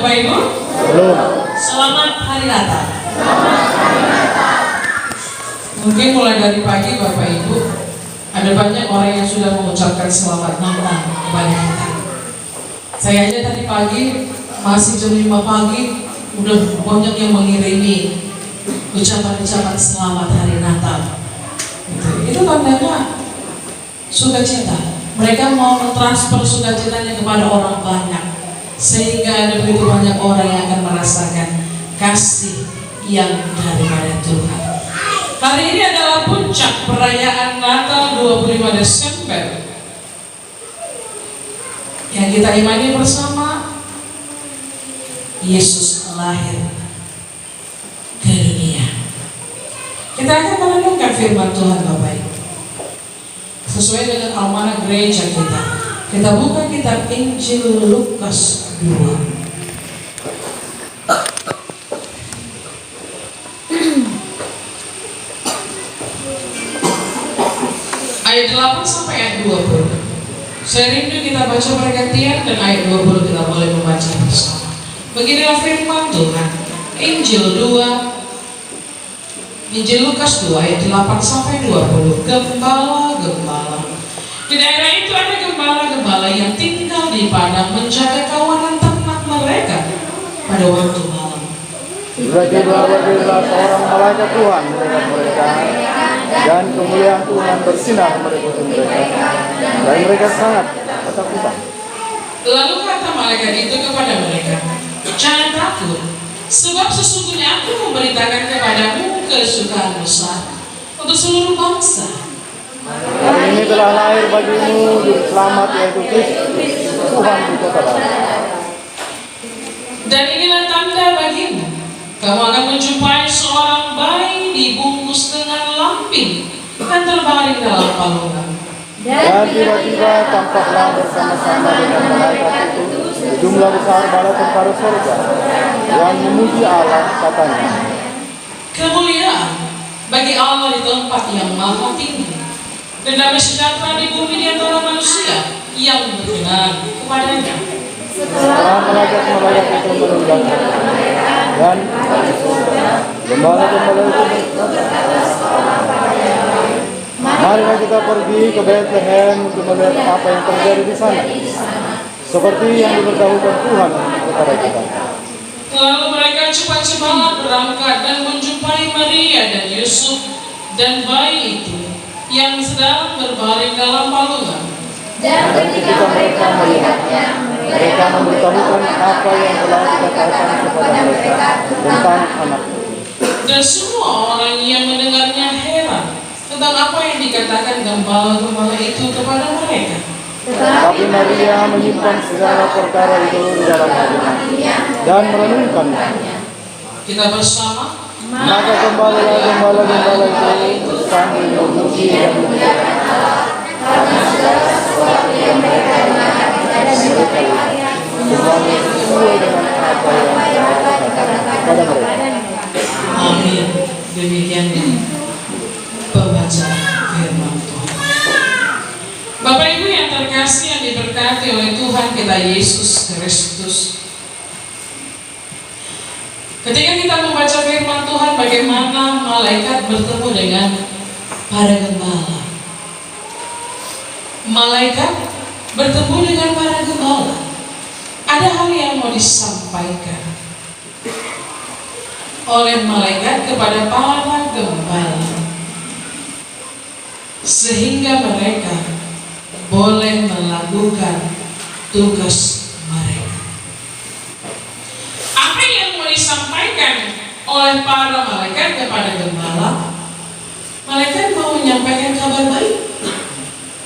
Bapak Ibu? Belum. Selamat Hari Natal. Mungkin mulai dari pagi Bapak Ibu, ada banyak orang yang sudah mengucapkan selamat Natal kepada kita. Saya aja tadi pagi, masih jam 5 pagi, udah banyak yang mengirimi ucapan-ucapan selamat Hari Natal. Itu tandanya sukacita. Mereka mau mentransfer sukacitanya kepada orang banyak, sehingga ada begitu banyak orang yang akan merasakan kasih yang daripada Tuhan. Hari ini adalah puncak perayaan Natal 25 Desember yang kita imani bersama. Yesus lahir ke dunia. Kita akan merenungkan firman Tuhan Bapak Ibu sesuai dengan almanak gereja kita. Kita buka kitab Injil Lukas 2. Ayat 8 sampai ayat 20. Saya rindu kita baca pergantian dan ayat 20 kita boleh membaca bersama. Beginilah firman Tuhan. Injil Lukas 2 ayat 8 sampai 20. Gembala-gembala. Di daerah itu ada gembala-gembala yang tinggal di padang menjaga kawanan ternak mereka pada waktu malam. Tiba-tiba berdirilah seorang malaikat Tuhan melihat mereka, dan kemuliaan Tuhan bersinar meliputi mereka, dan mereka sangat ketakutan. Lalu kata malaikat itu kepada mereka, "Jangan takut, sebab sesungguhnya aku memberitakan kepadamu kesukaan besar untuk seluruh bangsa. Hari ini telah lahir bagimu juru selamat, yaitu Kristus Tuhan di kota Daud. Dan inilah tanda bagimu, kamu akan menjumpai seorang bayi dibungkus dengan lampin dan terbaring dalam palungan." Dan tiba-tiba tampaklah bersama-sama dengan malaikat itu sejumlah besar bala tentara surga yang memuji Allah, katanya, "Kemuliaan bagi Allah di tempat yang maha tinggi, dan damai sejahtera di bumi di antara manusia yang berkenan kepadanya." Setelah malaikat itu meninggalkan, dan gembala-gembala itu berkata, "Marilah kita pergi ke Bethlehem untuk melihat apa yang terjadi di sana, seperti yang diberitahukan Tuhan kepada kita." Lalu mereka cepat-cepat berangkat dan menjumpai Maria dan Yusuf dan bayi itu yang sedang berbaring dalam palungan. Dan ketika mereka melihatnya, mereka memberitahukan apa yang telah dikatakan kepada mereka tentang anak itu. Dan semua orang yang mendengarnya heran tentang apa yang dikatakan gembala-gembala itu kepada mereka. Tapi Maria menyimpan segala perkara itu di dalam hatinya dan merenungkannya. Kita bersama. Maka gembala-gembala itu sambil memuji dan memuliakan Allah, karena segala sesuatu yang mereka dengar dari mereka semuanya sesuai dengan apa yang dikatakan kepada mereka. Amin. Demikian pembacaan firman Tuhan. Bapak Ibu yang terkasih, yang diberkati oleh Tuhan kita Yesus Kristus, ketika kita membaca firman Tuhan, bagaimana malaikat bertemu dengan para gembala. Malaikat bertemu dengan para gembala. Ada hal yang mau disampaikan oleh malaikat kepada para gembala, sehingga mereka boleh melakukan tugas mereka. Apa yang mau disampaikan oleh para malaikat kepada gembala? Malaikat mau menyampaikan kabar baik.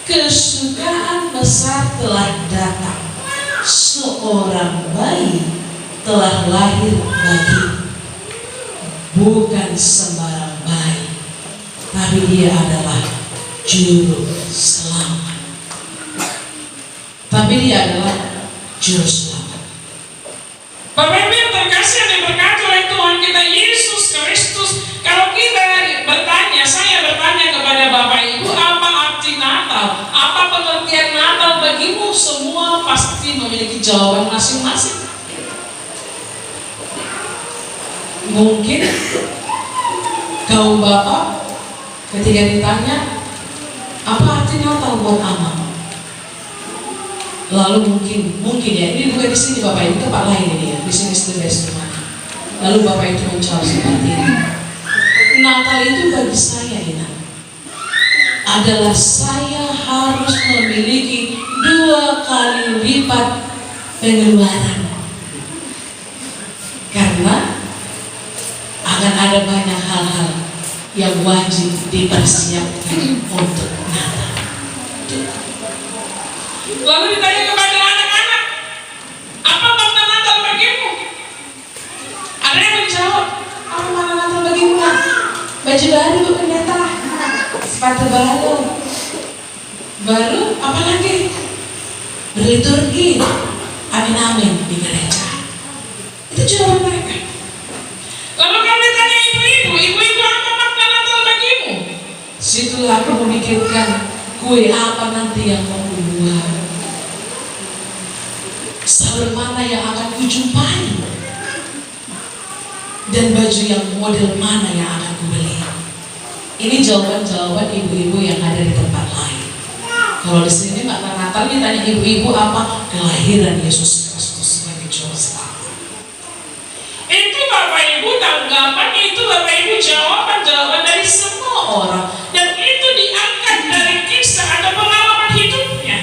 Kesukaan besar telah datang. Seorang bayi telah lahir bagimu. Bukan sembarang bayi, tapi dia adalah juru selamat. Bapak Ibu yang terkasih yang diberkati oleh Tuhan kita Yesus Kristus, kalau kita bertanya, saya bertanya kepada Bapak Ibu, apa arti Natal? Apa pengertian Natal bagimu? Semua pasti memiliki jawaban masing-masing. Mungkin kaum bapak ketika ditanya apa arti Natal buat anak, lalu mungkin ya, ini bukan di sini bapak, ini tempat lain ini ya, di sini sebenarnya. Lalu bapak itu menjawab seperti ini, Natal itu bagi saya ini adalah saya harus memiliki 2 kali lipat pengeluaran, karena akan ada banyak hal-hal yang wajib dipersiapkan untuk Natal. Lalu ditanya kepada anak-anak, apa makna Natal bagimu? Ada yang menjawab, apa makna Natal bagimu? Baju baru untuk pendeta, sepatu baru, apa lagi? Berliturgi, amin di gereja. Itu jawaban mereka. Lalu kami tanya ibu-ibu apa makna Natal bagimu? Situlah aku memikirkan kue apa nanti yang mau kubuat, sahur mana yang akan kujumpai, dan baju yang model mana yang akan kubeli. Ini jawaban-jawaban ibu-ibu yang ada di tempat lain. Kalau di sini makna Natal ditanya ibu-ibu apa? Kelahiran Yesus Kristus sebagai juru selamat. Itu Bapak Ibu tanggapan, itu Bapak Ibu jawaban dari semua orang, dan itu diangkat dari kisah atau pengalaman hidupnya.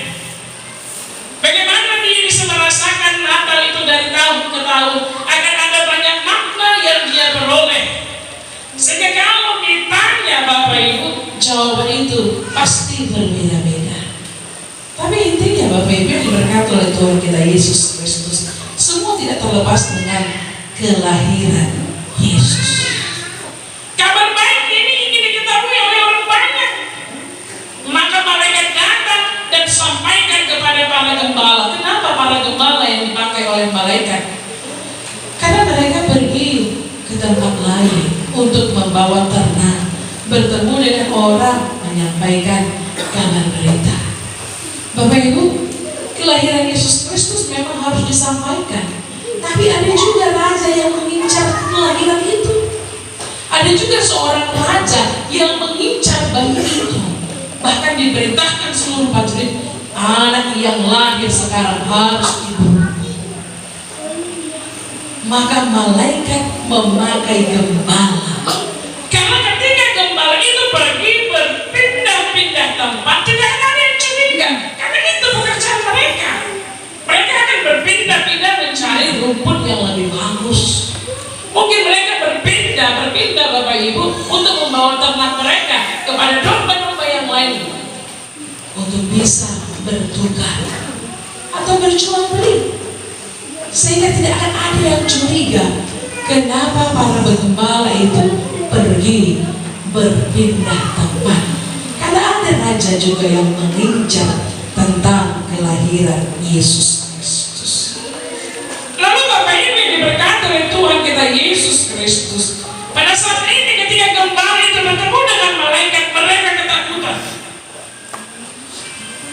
Bagaimana dia bisa merasakan Natal itu dari tahun ke tahun, akan ada banyak makna yang dia peroleh. Sehingga kalau ditanya Bapak Ibu, jawaban itu pasti berbeda-beda. Tapi intinya Bapak Ibu yang diberkati oleh Tuhan kita Yesus Kristus, semua tidak terlepas dengan kelahiran Yesus. Kabar baik ini ingin diketahui oleh orang banyak. Maka malaikat datang dan sampaikan kepada para gembala. Kenapa para gembala yang dipakai oleh malaikat? Karena mereka pergi ke tempat lain untuk membawa ternak, bertemu dengan orang, menyampaikan kabar berita. Bapak Ibu, kelahiran Yesus Kristus memang harus disampaikan. Tapi ada juga raja yang mengincar kelahiran itu. Ada juga seorang raja yang mengincar bayi itu. Bahkan diperintahkan seluruh prajurit, anak yang lahir sekarang harus dibunuh. Maka malaikat memakai gembala. Karena ketika gembala itu pergi berpindah-pindah tempat, tidak ada yang curiga. Karena itu pekerjaan mereka. Mereka akan berpindah-pindah mencari rumput yang lebih bagus. Mungkin mereka berpindah Bapak Ibu untuk membawa ternak mereka kepada domba-domba yang lain untuk bisa bertukar atau berjual beli, sehingga tidak akan ada yang curiga kenapa para penggembala itu pergi berpindah tempat. Karena ada raja juga yang mengincar tentang kelahiran Yesus Kristus. Lalu Bapak Ibu yang diberkati oleh Tuhan kita Yesus Kristus, pada saat ini ketika gembala itu bertemu dengan malaikat, mereka ketakutan.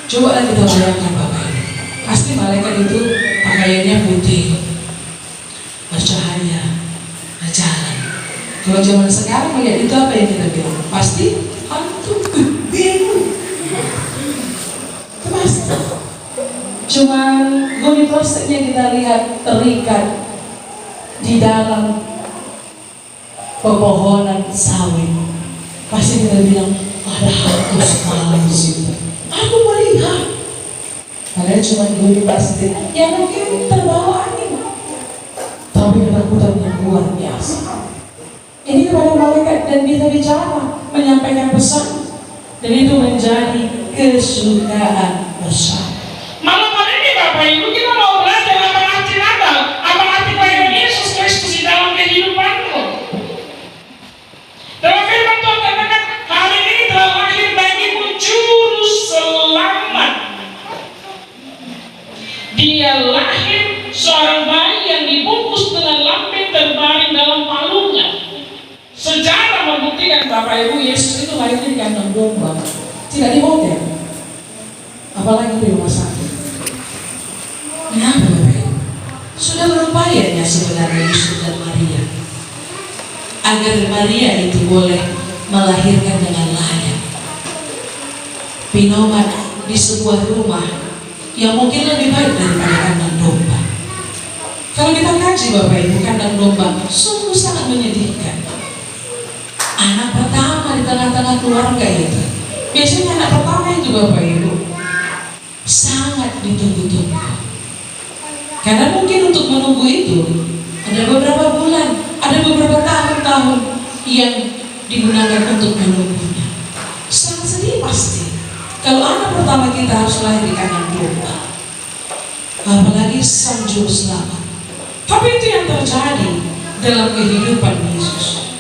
Coba kita bayangkan Bapak Ibu, pasti malaikat itu pakaiannya putih, bercahaya, berjalan. Kalau zaman sekarang melihat itu apa yang kita bilang? Pasti hantu biru. Pasti. Cuman goni prosesnya kita lihat terikat di dalam pepohonan sawit. Pasti kita bilang ada hantu semalam di situ. Aku melihat. Kalian cuma goni plastik yang mungkin terbawa angin, tapi ketakutan yang luar biasa. Ini kepada malaikat dan bisa bicara, menyampaikan pesan, dan itu menjadi kesukaan bersama. Malam hari ini Bapak Ibu kita mau belajar apa arti Natal, apa arti kelahiran Yesus Kristus di dalam kehidupanmu. Dalam firman Tuhan katakan, hari ini telah lahir bagimu juru selamat. Dia lahir seorang bayi yang dibungkus dengan lampin terbaring dalam palungnya. Sejarah membuktikan Bapak Ibu Yesus itu lahirnya di kandang domba, tidak di hotel, apalagi di rumah sakit. Kenapa Bapak Ibu? Sudah berupaya ya sebenarnya Yusuf dan Maria, agar Maria itu boleh melahirkan dengan layak. Pinoman di sebuah rumah yang mungkin lebih baik daripada kandang domba. Kalau kita kaji Bapak Ibu, kandang domba sungguh sangat menyedihkan. Anak pertama di tengah-tengah keluarga itu, biasanya anak pertama itu Bapak Ibu sangat ditunggu-tunggu. Karena mungkin untuk menunggu itu ada beberapa bulan, ada beberapa tahun-tahun yang digunakan untuk menunggunya. Sangat sedih pasti kalau anak pertama kita harus lahir di kandang domba, apalagi sang juru selamat. Tapi itu yang terjadi dalam kehidupan Yesus.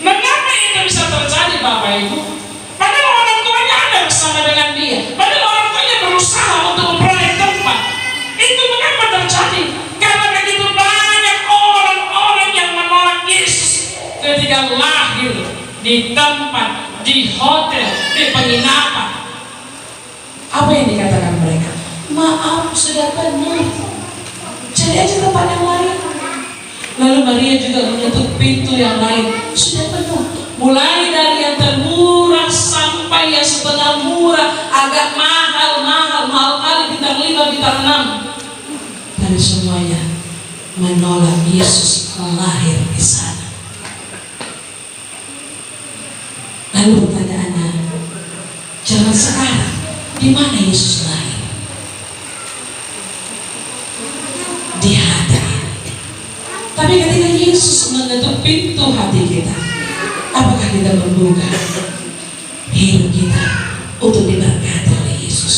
Mengapa itu bisa terjadi Bapak Ibu? Padahal orang tuanya ada bersama dengan dia, padahal orang tuanya berusaha untuk memperoleh tempat. Itu mengapa terjadi? Karena begitu banyak orang-orang yang menolak Yesus ketika lahir di tempat, di hotel, di penginapan. Apa yang dikatakan mereka? Maaf, sudah penuh, cari aja tempat yang lain. Lalu Maria juga menutup pintu yang lain, sudah penuh. Mulai dari yang termurah sampai yang setengah murah, agak mahal kali, bintang 5, bintang 6. Tapi semuanya menolak Yesus lahir di sana. Lalu pertanyaannya, jangan sekarang, di mana Yesus lahir? Di hati. Tapi ketika Yesus mengetuk pintu hati kita, apakah kita membuka hidup kita untuk diberkati oleh Yesus?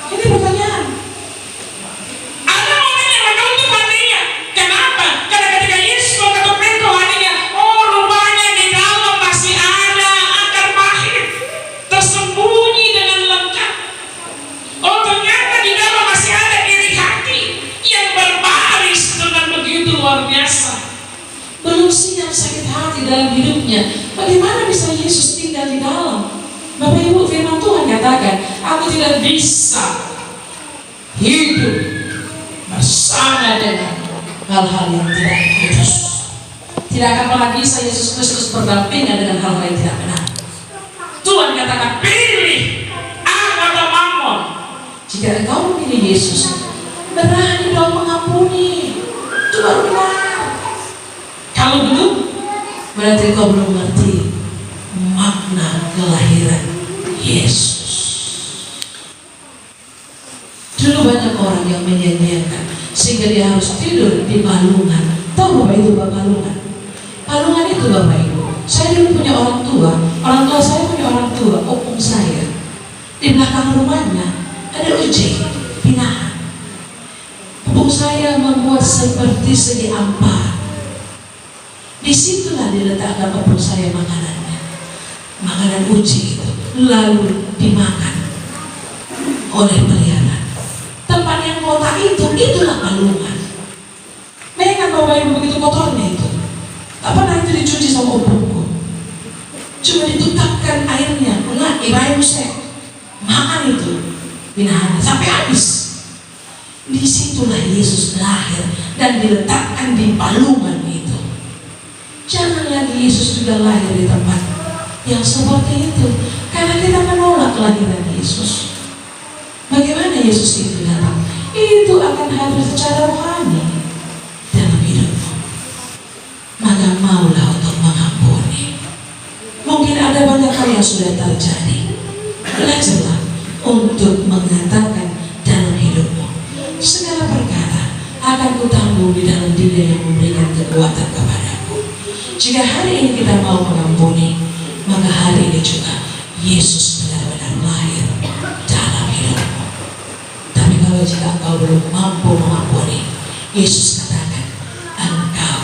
Ini pertanyaan. Ada orang yang menutup hatinya. Kenapa? Karena ketika Yesus mengetuk pintu hatinya, oh rupanya di dalam masih ada akar pahit tersembunyi dengan lengkap. Oh ternyata di dalam masih ada iri hati yang berbaris dengan begitu luar biasa. Belum siap sakit hati dalam hidupnya. Bagaimana bisa Yesus tinggal di dalam? Bapak Ibu, firman Tuhan katakan, aku tidak bisa hidup bersama dengan hal-hal yang tidak kudus. Tidak akan pernah bisa Yesus Kristus berdampingan dengan hal-hal yang tidak benar. Tuhan katakan, pilih aku atau Mammon. Jika engkau memilih Yesus, berani dong mengampuni. Itu baru benar. Kalau belum, berarti kau belum mengerti makna kelahiran Yesus. Dulu banyak orang yang menyanyiakan sehingga dia harus tidur di palungan. Tahu Bapak itu palungan? Palungan itu Bapak Ibu, saya dulu punya orang tua saya punya orang tua, opung saya. Di belakang rumahnya ada ujung pinahan. Opung saya membuat seperti segi ampar. Disitulah diletakkan opung saya makanannya, makanan uji itu, lalu dimakan oleh peliharaan. Tempat yang kotak itulah palungan. Bayangkan Bapak Ibu begitu kotornya itu. Tak pernah itu dicuci sama opungku. Cuma ditutupkan airnya, enggak, ibayu saya makan itu pinahannya sampai habis. Disitulah Yesus lahir dan diletakkan di palungan itu. Jangan lagi Yesus juga lahir di tempat yang seperti itu, karena kita menolak kelahiran Yesus. Bagaimana Yesus itu datang? Itu akan hadir secara rohani dalam hidupmu. Maka maulah untuk mengampuni. Mungkin ada banyak hal yang sudah terjadi. Belajarlah untuk mengatakan dalam hidupmu, segala perkara akan kutanggung di dalam Dia yang memberikan kekuatan kepadaku. Jika hari ini kita mau mengampuni, maka hari ini juga Yesus benar-benar lahir dalam hidupmu. Tapi kalau jika engkau belum mampu mengampuni, Yesus katakan, engkau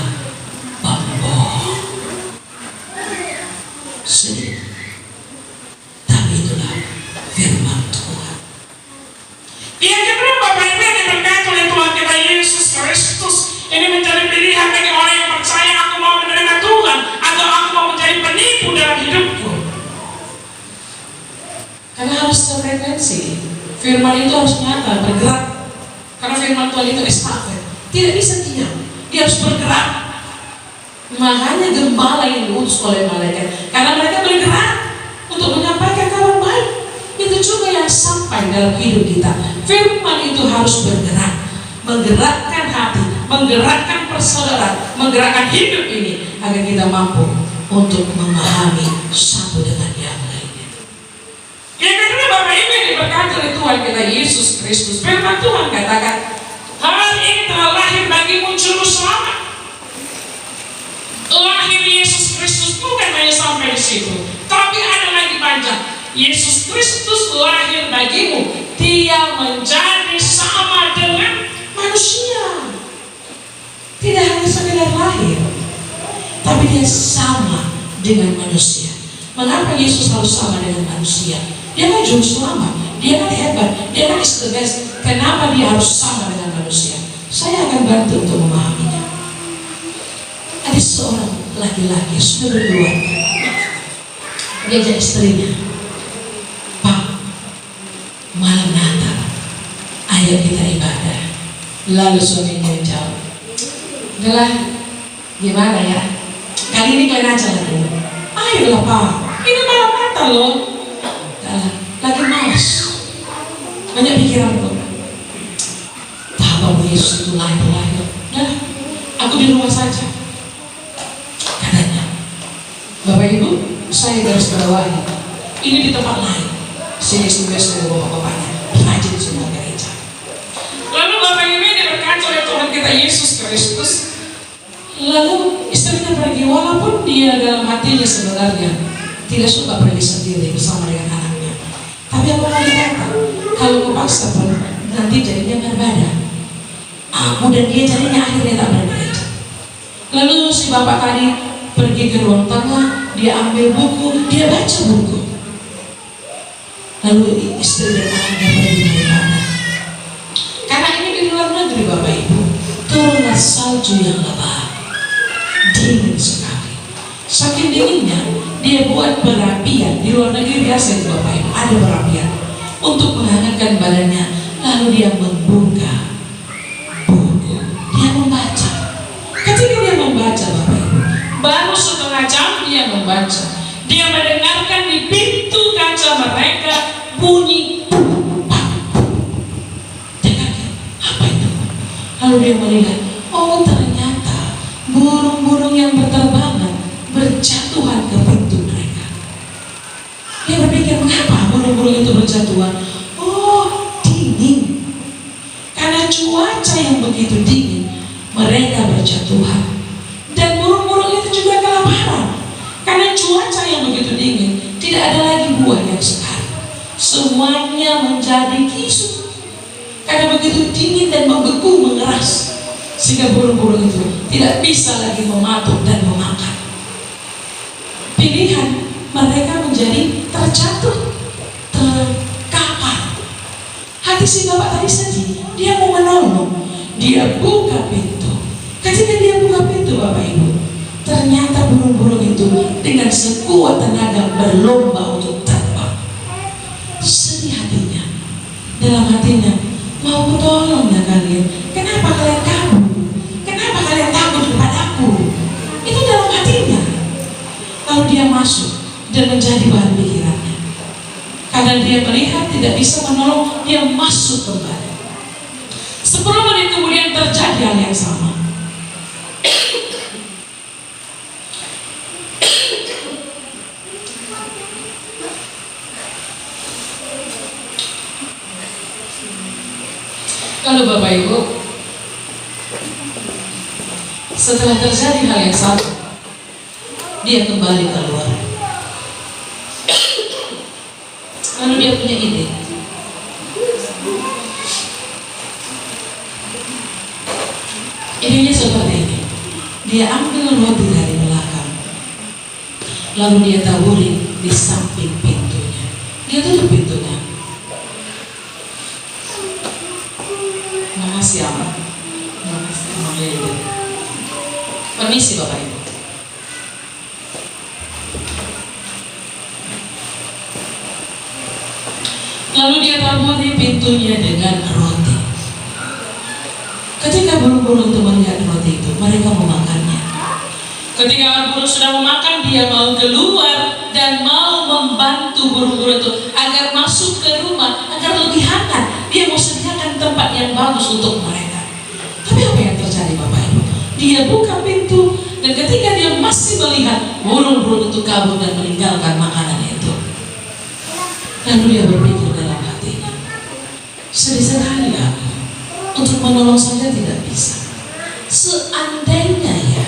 pembohong. Sedih. Tapi itulah firman Tuhan. Yang kedua Bapak Ibu yang diberkati oleh Tuhan kita Yesus Kristus, ini menjadi pilihan bagi orang yang percaya, aku mau menerima Tuhan atau aku mau menjadi penipu dalam hidupku. Karena harus sefrekuensi. Firman itu harus nyata, bergerak. Karena firman Tuhan itu estafet, tidak bisa diam, dia harus bergerak. Makanya gembala yang diutus oleh malaikat, karena mereka bergerak untuk menyampaikan kabar baik. Itu juga yang sampai dalam hidup kita. Firman itu harus bergerak, menggerakkan hati, menggerakkan persaudaraan, menggerakkan hidup ini agar kita mampu untuk memahami satu dengan yang lainnya. Yang kedua, Bapak Ibu yang diberkati oleh Tuhan kita Yesus Kristus, firman Tuhan katakan, hari ini telah lahir bagimu juru selamat. Lahir Yesus Kristus bukan hanya sampai di situ, tapi ada lagi panjang. Yesus Kristus lahir bagimu, Dia menjadi sama dengan manusia. Tidak hanya sekedar lahir, tapi Dia sama dengan manusia. Mengapa Yesus harus sama dengan manusia? Dia kan juru selamat, Dia kan hebat, Dia kan is the best. Kenapa Dia harus sama dengan manusia? Saya akan bantu untuk memahaminya. Ada seorang laki-laki sudah berkeluarga. Dia ajak istrinya, Pak, malam Natal, ayo kita ibadah. Lalu suaminya jawab, udahlah, gimana ya? Kali ini kalian aja lagi. Ayolah Pak, ini malam Natal loh. Udahlah, lagi malas, banyak pikiran kok. Bahwa Yesus itu lahir. Udahlah, aku di rumah saja. Katanya, Bapak Ibu, saya garis bawahi, ini di tempat lain. Sini istimewa bapak-bapaknya, rajin semua gereja. Lalu Bapak Ibu ini diberkati oleh Tuhan kita Yesus Kristus. Lalu istrinya pergi, walaupun dia dalam hatinya sebenarnya tidak suka pergi sendiri bersama dengan anaknya. Tapi apa mau dikata, kalau kepaksa pun nanti jadinya berbeda. Aku dan dia jadinya akhirnya tak bergereja. Lalu si bapak tadi pergi ke ruang tengah, dia ambil buku, dia baca buku. Lalu istri dan anaknya pergi beribadah. Karena ini di luar negeri Bapak Ibu, turunlah salju yang lebat, dingin sekali. Saking dinginnya, dia buat perapian. Di luar negeri biasa itu Bapak Ibu, ada perapian untuk menghangatkan badannya. Lalu dia membuka buku, dia membaca. Ketika dia membaca Bapak Ibu, baru setengah jam dia membaca, dia mendengarkan di pintu kaca mereka bunyi dengarkan, apa itu? Lalu dia melihat, oh ternyata burung-burung yang berterbangan berjatuhan ke pintu mereka. Dia berpikir, mengapa burung-burung itu berjatuhan? Oh, dingin. Karena cuaca yang begitu dingin, mereka berjatuhan. Dan burung-burung itu juga kelaparan. Karena cuaca yang begitu dingin, tidak ada lagi buah yang segar. Semuanya menjadi kisut. Karena begitu dingin dan membeku, mengeras, sehingga burung-burung itu tidak bisa lagi mematuk dan memakan. Pilihan mereka menjadi terjatuh, terkapar. Hati si bapak tadi sedih, dia mau menolong, dia buka pintu. Ketika dia buka pintu Bapak Ibu, ternyata burung-burung itu dengan sekuat tenaga berlomba untuk terbang. Sedih hatinya, dalam hatinya, mau ku tolong ya kalian, kenapa kalian kabur? Kenapa kalian takut kepadaku? Itu dalam hatinya. Lalu dia masuk dan menjadi bahan pikirannya. Karena dia melihat tidak bisa menolong, dia masuk kembali. 10 menit kemudian terjadi hal yang sama. Lalu Bapak Ibu, setelah terjadi hal yang sama, dia kembali keluar. Lalu dia punya ide. Idenya seperti ini. Dia ambil roti dari belakang, lalu dia taburi di samping pintunya. Dia tutup pintunya. Makasih Ama. Makasih. Permisi Bapak Ibu. Lalu dia taburi pintunya dengan roti. Ketika burung-burung itu melihat roti itu, mereka memakannya. Ketika burung sudah memakan, dia mau keluar dan mau membantu burung-burung itu agar masuk ke rumah, agar lebih hangat. Dia mau sediakan tempat yang bagus untuk mereka. Tapi apa yang terjadi Bapak Ibu? Dia buka pintu, dan ketika dia masih melihat, burung-burung itu kabur dan meninggalkan makanan itu. Lalu dia berpikir dalam hatinya, sedih sekali aku, untuk menolong saja tidak bisa. Seandainya ya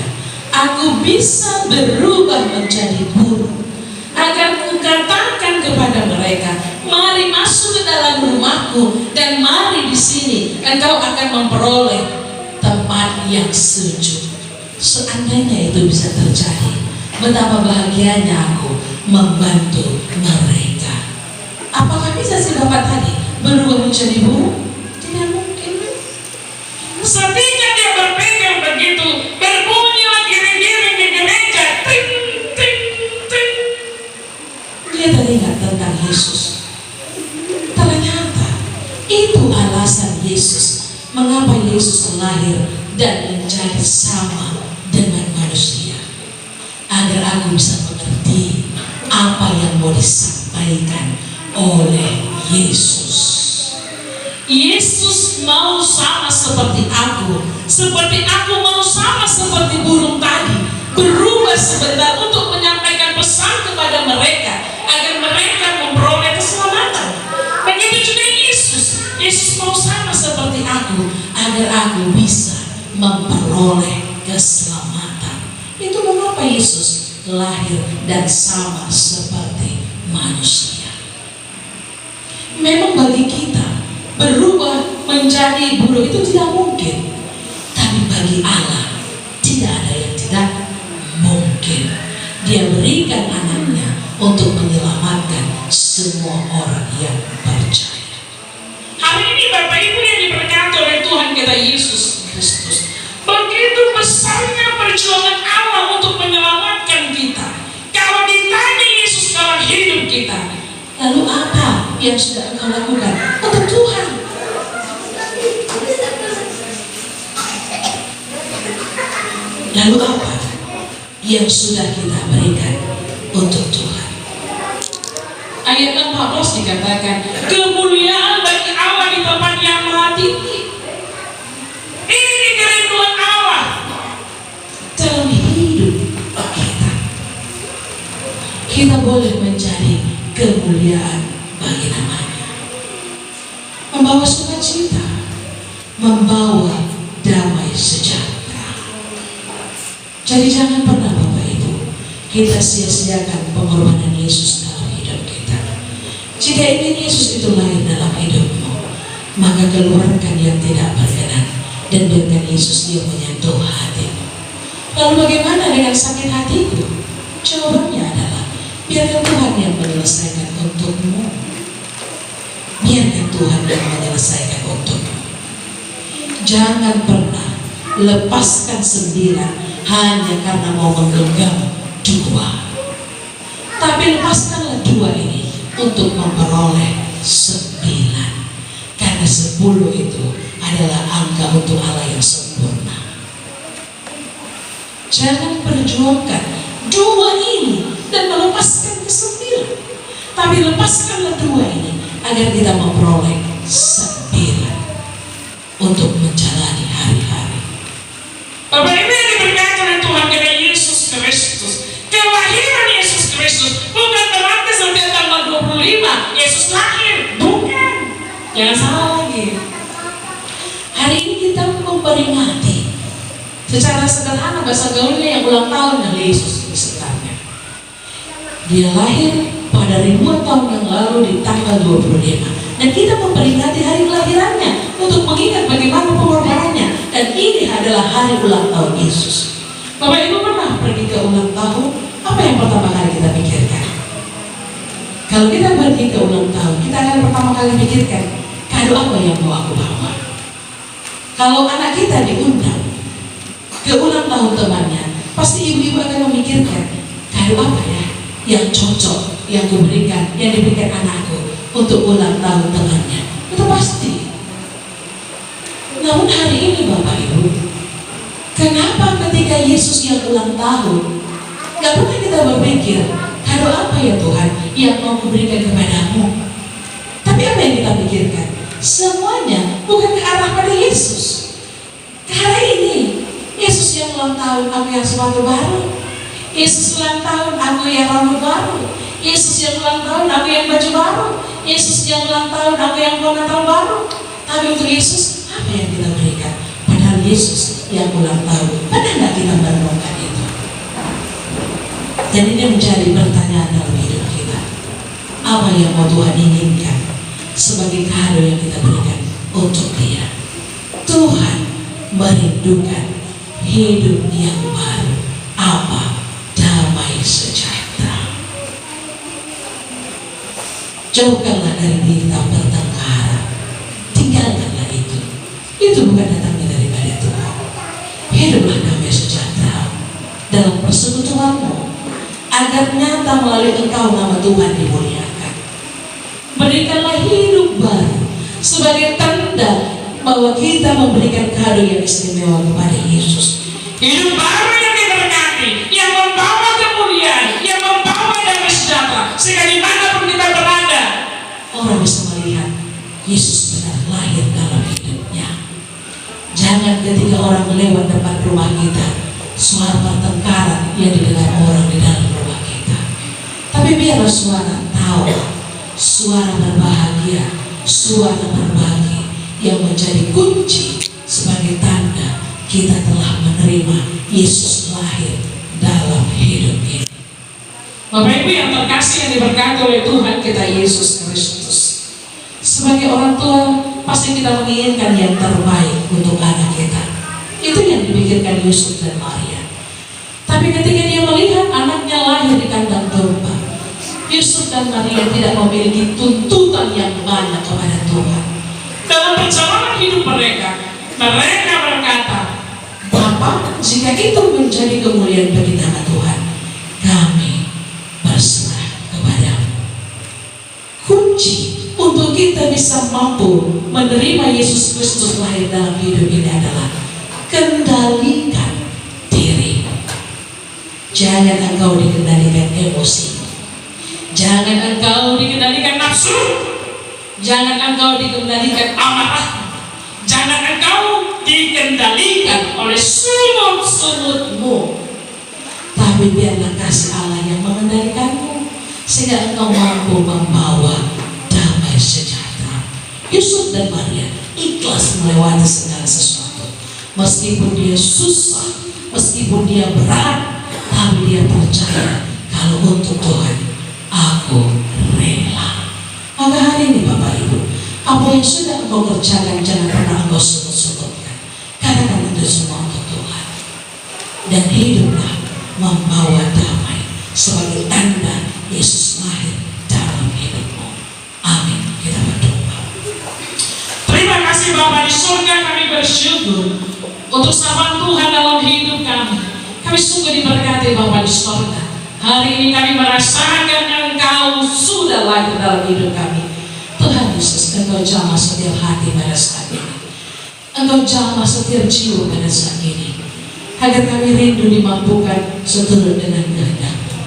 aku bisa berubah menjadi burung, agar kukatakan kepada mereka, mari masuk ke dalam rumahku, dan mari di sini engkau akan memperoleh tempat yang sejuk. Seandainya itu bisa terjadi, betapa bahagianya aku membantu mereka. Apakah bisa si bapak tadi berubah menjadi burung? Tidak mungkin. Ketika dia berpegang begitu, berbunyilah giring-giring di gereja, ting, ting, ting. Dia teringat tentang Yesus. Ternyata itu alasan Yesus, mengapa Yesus lahir dan menjadi sama dengan manusia, agar aku bisa mengerti apa yang mau disampaikan oleh Yesus. Yesus mau sama seperti aku mau sama seperti burung tadi, berubah sebentar untuk menyampaikan pesan kepada mereka agar mereka memperoleh keselamatan. Begitu juga Yesus mau sama seperti aku agar aku bisa memperoleh keselamatan. Itu mengapa Yesus lahir dan sama seperti manusia. Memang bagi kita berubah menjadi burung itu tidak mungkin, tapi bagi Allah tidak ada yang tidak mungkin. Dia berikan anaknya untuk menyelamatkan semua orang yang percaya. Hari ini Bapak Ibu yang diberkati oleh Tuhan kita Yesus Kristus, begitu besarnya perjuangan Allah untuk menyelamatkan kita. Kalau ditanya Yesus dalam hidup kita, lalu apa yang sudah engkau lakukan untuk Tuhan? Lalu apa yang sudah kita berikan untuk Tuhan? Ayat 14 dikatakan, kemuliaan bagi Allah di tempat yang maha tinggi. Ini kerinduan Allah dalam hidup kita. Kita boleh menjadi kemuliaan bagi namanya, membawa sukacita, membawa damai sejahtera. Jadi jangan pernah Bapak Ibu kita sia-siakan pengorbanan Yesus dalam hidup kita. Jika ingin Yesus itu lahir dalam hidupmu, maka keluarkan yang tidak berkenan dan biarkan Yesus dia menyentuh hatimu. Lalu bagaimana dengan sakit hatiku? Jawabannya adalah biarkan Tuhan yang menyelesaikan untukmu. Biarkan Tuhan yang menyelesaikan untukmu. Jangan pernah lepaskan 9 hanya karena mau menggenggam 2. Tapi lepaskanlah 2 ini untuk memperoleh 9. Karena 10 itu adalah angka untuk Allah yang sempurna. Jangan perjuangkan 2 ini dan melepaskan ke 9. Tapi lepaskanlah 2 ini agar kita memperoleh 9 untuk menjalani hari-hari. Bapak Ibu yang diberkati oleh Tuhan kita Yesus Kristus, kelahiran Yesus Kristus bukan berarti setiap tanggal 25 Yesus lahir, bukan. Jangan salah lagi. Hari ini kita memperingati secara sederhana bahasa gaulnya yang ulang tahun dari Yesus sebenarnya. Dia lahir pada ribuan tahun yang lalu di tanggal 25. Dan kita memperingati hari kelahirannya untuk mengingat bagaimana pengorbanannya. Dan ini adalah hari ulang tahun Yesus. Bapak Ibu pernah pergi ke ulang tahun? Apa yang pertama kali kita pikirkan? Kalau kita pergi ke ulang tahun, kita akan pertama kali pikirkan, kado apa yang mau aku bawa? Kalau anak kita diundang ke ulang tahun temannya, pasti ibu-ibu akan memikirkan, kado apa ya yang cocok, yang kuberikan, yang diberikan anakku untuk ulang tahun temannya. Itu pasti. Namun hari ini Bapak Ibu, Kenapa ketika Yesus yang ulang tahun, gak pernah kita berpikir, kado apa ya Tuhan yang mau kuberikan kepadamu? Tapi apa yang kita pikirkan? Semuanya bukan ke arah pada Yesus. Ke arah ini, Yesus yang ulang tahun, aku yang sepatu baru. Yesus ulang tahun, aku yang rambut baru. Yesus yang ulang tahun, aku yang baju baru. Yesus yang ulang tahun, aku yang pohon Natal baru. Tapi untuk Yesus, apa yang kita berikan? Padahal Yesus yang ulang tahun, pernah nggak kita merenungkan itu? Dan ini menjadi pertanyaan dalam hidup kita. Apa yang mau Tuhan inginkan sebagai kado yang kita berikan untuk Dia? Tuhan merindukan hidup yang baru. Apa? Damai sejahtera. Jauhkanlah dari kita bertengkar. Tinggalkanlah itu. Itu bukan datangnya daripada Tuhan. Hiduplah damai sejahtera dalam persekutuanmu, agar nyata melalui engkau nama Tuhan dimuliakan. Berikanlah hidup baru sebagai tanda bahwa kita memberikan kado yang istimewa kepada Yesus. Hidup baru yang diberkati, yang membawa kemuliaan, yang membawa damai sejahtera, sehingga dimanapun kita berada, orang bisa melihat Yesus benar lahir dalam hidupnya. Jangan ketika orang lewat depan rumah kita, suara pertengkaran yang didengar orang di dalam rumah kita. Tapi biarlah suara tawa, suara berbahagia, suara berbagi yang menjadi kunci sebagai tanda kita telah menerima Yesus lahir dalam hidup ini. Bapak Ibu yang terkasih yang diberkati oleh Tuhan kita Yesus Kristus, sebagai orang tua pasti kita menginginkan yang terbaik untuk anak kita. Itu yang dipikirkan Yusuf dan Maria. Tapi ketika dia melihat anaknya lahir di kandang domba, Yusuf dan Maria tidak memiliki tuntutan yang banyak kepada Tuhan. Dalam perjalanan hidup mereka berkata, Bapa, jika itu menjadi kemuliaan bagi nama Tuhan, kami berserah kepadamu. Kunci untuk kita bisa mampu menerima Yesus Kristus lahir dalam hidup ini adalah kendalikan diri. Jangan engkau dikendalikan emosi. Jangan engkau dikendalikan nafsu. Jangan engkau dikendalikan amarah. Jangan engkau dikendalikan oleh sungut-sungutmu. Tapi biarlah kasih Allah yang mengendalikanmu, sehingga engkau mampu membawa damai sejahtera. Yusuf dan Maria ikhlas melewati segala sesuatu. Meskipun dia susah, meskipun dia berat, tapi dia percaya kalau untuk Tuhan aku rela. Maka hari ini Bapak Ibu, apa yang sudah engkau kerjakan jangan pernah engkau sunggut-sungutkan. Katakan itu semua untuk Tuhan. Dan hiduplah membawa damai sebagai tanda Yesus lahir dalam hidupmu. Amin. Kita berdoa. Terima kasih Bapa di surga, kami bersyukur untuk sapaan Tuhan dalam hidup kami. Kami sungguh diberkati Bapa di surga. Hari ini kami merasakan Engkau sudah lahir dalam hidup kami. Tuhan Yesus, Engkau jamah setiap hati pada saat ini. Engkau jamah setiap jiwa pada saat ini. Agar kami rindu dimampukan seturut dengan kehendak-Mu.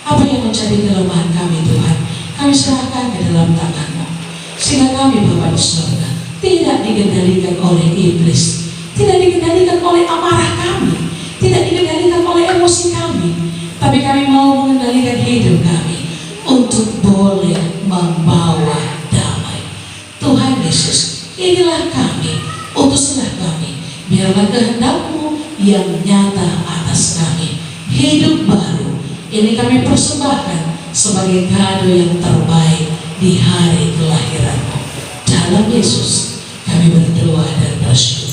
Apa yang menjadi kelemahan kami Tuhan, kami serahkan ke dalam tangan-Mu. Sehingga kami Bapa di surga tidak dikendalikan oleh iblis, tidak dikendalikan oleh amarah kami, tidak dikendalikan oleh emosi kami, tapi kami mau mengendalikan hidup kami untuk boleh membawa damai. Tuhan Yesus, inilah kami, utuslah kami, biarlah kehendak-Mu yang nyata atas kami. Hidup baru ini kami persembahkan sebagai kado yang terbaik di hari kelahiran-Mu. Dalam Yesus kami berdoa dan bersyukur.